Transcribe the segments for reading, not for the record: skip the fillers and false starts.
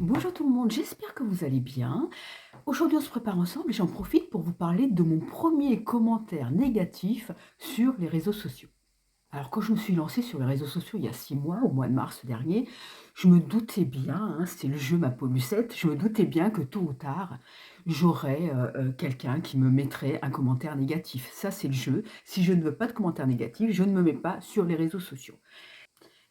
Bonjour tout le monde, j'espère que vous allez bien. Aujourd'hui, on se prépare ensemble et j'en profite pour vous parler de mon premier commentaire négatif sur les réseaux sociaux. Alors, quand je me suis lancée sur les réseaux sociaux il y a 6 mois, au mois de mars dernier, je me doutais bien, c'était le jeu ma peau lucette, je me doutais bien que tôt ou tard, j'aurais quelqu'un qui me mettrait un commentaire négatif. Ça, c'est le jeu. Si je ne veux pas de commentaire négatif, je ne me mets pas sur les réseaux sociaux.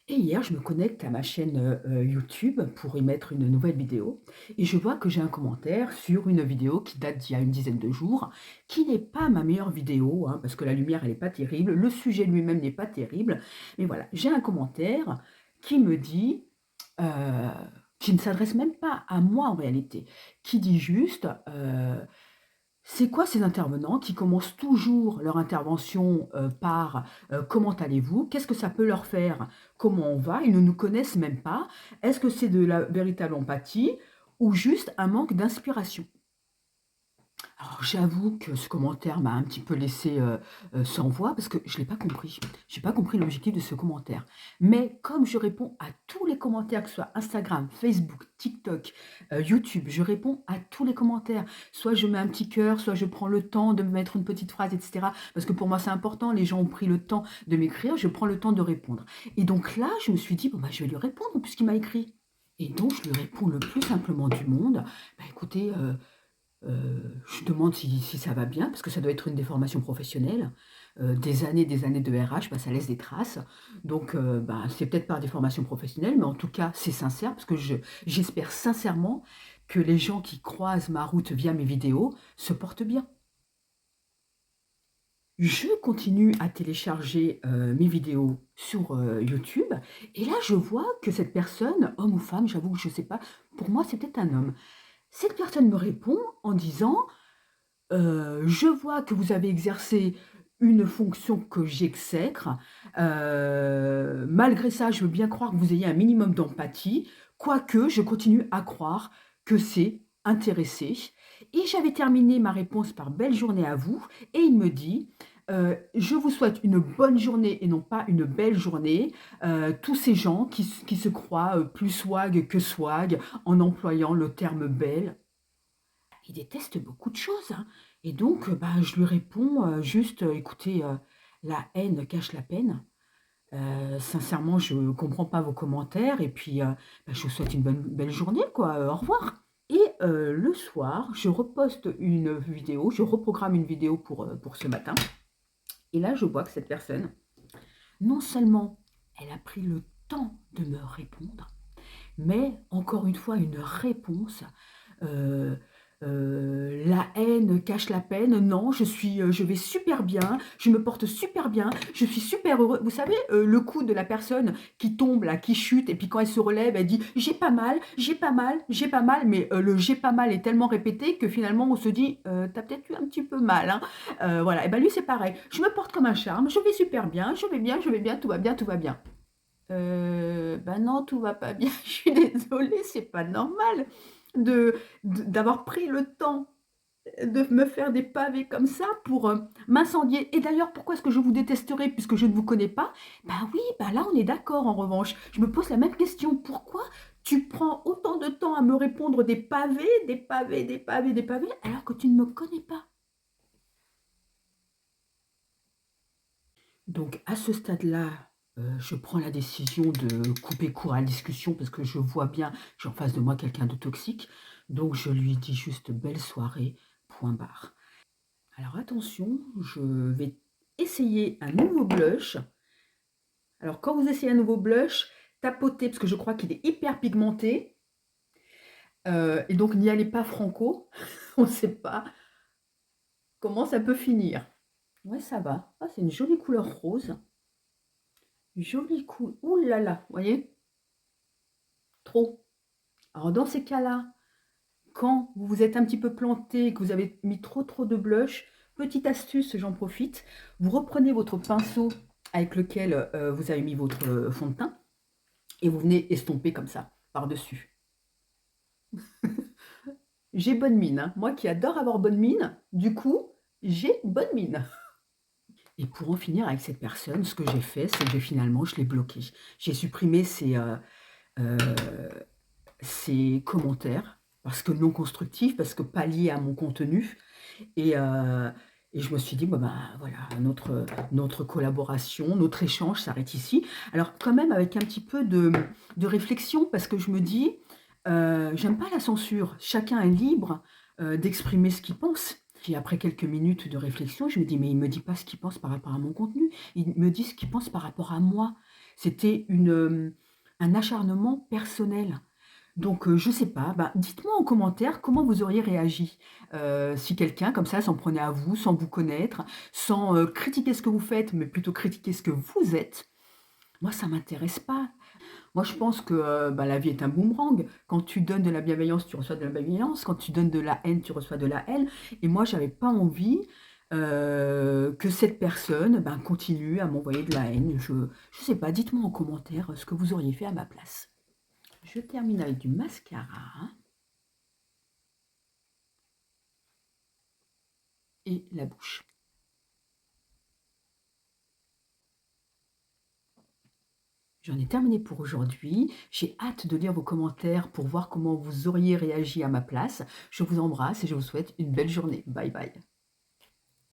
Et hier, je me connecte à ma chaîne, YouTube pour y mettre une nouvelle vidéo et je vois que j'ai un commentaire sur une vidéo qui date d'il y a une dizaine de jours, qui n'est pas ma meilleure vidéo, parce que la lumière, elle n'est pas terrible, le sujet lui-même n'est pas terrible. Mais voilà, j'ai un commentaire qui me dit, heu, qui ne s'adresse même pas à moi en réalité, qui dit juste, c'est quoi ces intervenants qui commencent toujours leur intervention, par, «Comment allez-vous?» Qu'est-ce que ça peut leur faire? Comment on va? Ils ne nous connaissent même pas. Est-ce que c'est de la véritable empathie ou juste un manque d'inspiration? Alors j'avoue que ce commentaire m'a un petit peu laissé sans voix parce que je l'ai pas compris. J'ai pas compris l'objectif de ce commentaire. Mais comme je réponds à tous les commentaires, que ce soit Instagram, Facebook, TikTok, YouTube, je réponds à tous les commentaires. Soit je mets un petit cœur, soit je prends le temps de me mettre une petite phrase et cetera. Parce que pour moi c'est important, les gens ont pris le temps de m'écrire, je prends le temps de répondre. Et donc là, je me suis dit: «Bon bah, je vais lui répondre puisqu'il m'a écrit». Et donc je lui réponds le plus simplement du monde: «Bah écoutez, je demande si ça va bien, parce que ça doit être une déformation professionnelle, des années de RH, bah, ça laisse des traces. Donc bah, c'est peut-être par déformation professionnelle, mais en tout cas, c'est sincère parce que j'espère sincèrement que les gens qui croisent ma route via mes vidéos se portent bien. Je continue à télécharger, mes vidéos sur, YouTube et là, je vois que cette personne, homme ou femme, j'avoue que je ne sais pas, pour moi, c'est peut-être un homme. Cette personne me répond en disant: Je vois que vous avez exercé une fonction que j'exècre. Malgré ça, je veux bien croire que vous ayez un minimum d'empathie, quoique je continue à croire que c'est intéressé. Et j'avais terminé ma réponse par: «Belle journée à vous» et il me dit: Je vous souhaite une bonne journée et non pas une belle journée». Tous ces gens qui se croient, plus swag que swag en employant le terme belle. Il déteste beaucoup de choses, et donc bah, je lui réponds, juste, «Écoutez, la haine cache la peine. Sincèrement, je ne comprends pas vos commentaires et puis, bah, je vous souhaite une bonne belle journée quoi, au revoir». Et le soir, je reposte une vidéo, je reprogramme une vidéo pour ce matin et là, je vois que cette personne, non seulement elle a pris le temps de me répondre, mais encore une fois, une réponse, heu la haine cache la peine. Non, je vais super bien, je me porte super bien, je suis super heureux. Vous savez, le coup de la personne qui tombe là, qui chute et puis quand elle se relève, elle dit: «J'ai pas mal, j'ai pas mal, j'ai pas mal», mais le «j'ai pas mal» est tellement répété que finalement on se dit: «Tu peut-être eu un petit peu mal, hein». Voilà et ben lui c'est pareil: «Je me porte comme un charme, je vais super bien, je vais bien, je vais bien, tout va bien, tout va bien». Bah, non, tout va pas bien, je suis désolée, c'est pas normal de d'avoir pris le temps de me faire des pavés comme ça pour, m'incendier et d'ailleurs, pourquoi est-ce que je vous détesterais puisque je ne vous connais pas? Bah, oui, bah, là, on est d'accord en revanche. Je me pose la même question. Pourquoi tu prends autant de temps à me répondre des pavés, des pavés, des pavés, des pavés, alors que tu ne me connais pas? Donc à ce stade-là, je prends la décision de couper court à la discussion parce que je vois bien que j'ai en face de moi quelqu'un de toxique. Donc je lui dis juste: «Belle soirée», point barre. Alors attention, je vais essayer un nouveau blush. Alors quand vous essayez un nouveau blush, tapotez parce que je crois qu'il est hyper pigmenté, et donc n'y allez pas franco. On ne sait pas comment ça peut finir. Ouais, ça va. Ah, c'est une jolie couleur rose. Jolie couleur. Ouh là là, vous voyez? Trop. Alors dans ces cas-là, quand vous vous êtes un petit peu planté, que vous avez mis trop de blush, petite astuce, j'en profite, vous reprenez votre pinceau avec lequel, vous avez mis votre, fond de teint et vous venez estomper comme ça, par-dessus. J'ai bonne mine, hein. Moi qui adore avoir bonne mine, du coup, j'ai bonne mine. Et pour en finir avec cette personne, ce que j'ai fait, c'est que finalement je l'ai bloqué. J'ai supprimé heu ces commentaires, parce que non constructifs, parce que pas liés à mon contenu et heu et je me suis dit: «Bon, ben, voilà, notre collaboration, notre échange s'arrête ici». Alors quand même avec un petit peu de réflexion parce que je me dis, j'aime pas la censure. Chacun est libre, d'exprimer ce qu'il pense. Puis après quelques minutes de réflexion, je me dis: «Mais il me dit pas ce qu'il pense par rapport à mon contenu, il me dit ce qu'il pense par rapport à moi». C'était un acharnement personnel. Donc, je sais pas, bah, dites-moi en commentaire comment vous auriez réagi, si quelqu'un comme ça s'en prenait à vous, sans vous connaître, sans, critiquer ce que vous faites, mais plutôt critiquer ce que vous êtes. Moi, ça m'intéresse pas. Moi, je pense que, bah, la vie est un boomerang. Quand tu donnes de la bienveillance, tu reçois de la bienveillance. Quand tu donnes de la haine, tu reçois de la haine et moi, j'avais pas envie, que cette personne, ben, continue à m'envoyer de la haine. Je sais pas, dites-moi en commentaire, ce que vous auriez fait à ma place. Je termine avec du mascara et la bouche. J'en ai terminé pour aujourd'hui. J'ai hâte de lire vos commentaires pour voir comment vous auriez réagi à ma place. Je vous embrasse et je vous souhaite une belle journée. Bye bye.